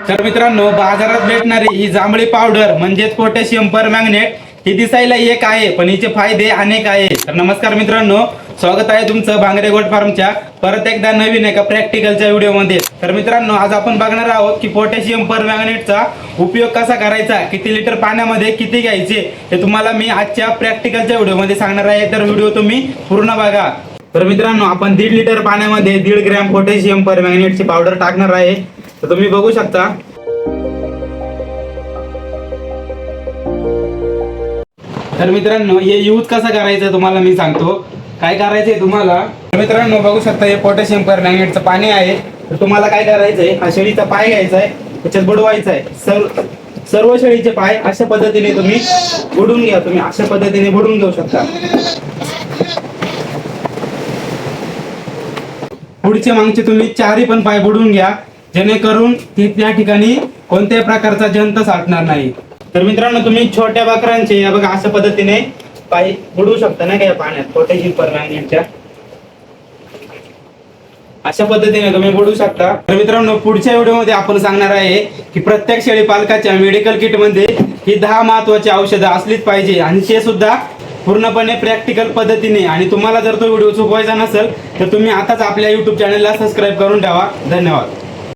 तर मित्रांनो, बाजारात भेटणारी ही जांभळी पावडर म्हणजेच पोटॅशियम परमॅंगनेट ही दिसायला एक आहे, पण हिचे फायदे अनेक आहेत. तर नमस्कार मित्रांनो, स्वागत आहे तुमचं भांगरे गोट फार्मच्या परत एकदा नवीन एका प्रॅक्टिकलच्या व्हिडिओमध्ये. तर मित्रांनो, आज आपण बघणार आहोत की पोटॅशियम परमॅंगनेटचा उपयोग कसा करायचा, किती लिटर पाण्यामध्ये किती घ्यायचे हे तुम्हाला मी आजच्या प्रॅक्टिकलच्या व्हिडिओमध्ये सांगणार आहे. तर व्हिडिओ तुम्ही पूर्ण बघा. तर मित्रांनो, आपण 1.5 लिटर पाण्यामध्ये 1.5 ग्रॅम पोटॅशियम परमॅंगनेटची पावडर टाकणार आहे. तर तुम्ही बघू शकता. तर मित्रांनो, हे यूज कसा करायचं तुम्हाला मी सांगतो. काय करायचंय तुम्हाला, तर मित्रांनो बघू शकता, हे पोटॅशियम परमॅंगनेटचं पाणी आहे. तर तुम्हाला काय करायचंय, हा शेळीचा पाय घ्यायचा आहे, त्याच्यात बुडवायचा आहे. सर्व शेळीचे पाय अशा पद्धतीने तुम्ही बुडून घ्या. तुम्ही अशा पद्धतीने बुडून घेऊ शकता. पुढचे मागचे तुम्ही चारही पण पाय बुडून घ्या, जेणेकरून त्या ठिकाणी कोणत्याही प्रकारचा जंत साठणार नाही. तर मित्रांनो, तुम्ही छोट्या बकरांचे या बघा अशा पद्धतीने पाय बुडवू शकता ना, काय पाण्यात पोटॅशियम परमॅंगनेटच्या अशा पद्धतीने तुम्ही बुडवू शकता. तर मित्रांनो, पुढच्या व्हिडिओमध्ये आपण सांगणार आहे की प्रत्येक शेळी पालकाच्या मेडिकल किट मध्ये ही 10 महत्वाची औषधं असलीच पाहिजे, आणि ते सुद्धा पूर्णपणे प्रॅक्टिकल पद्धतीने. आणि तुम्हाला जर तो व्हिडिओ चुकवायचा नसेल तर तुम्ही आताच आपल्या YouTube चॅनलला सबस्क्राईब करून ठेवा. धन्यवाद.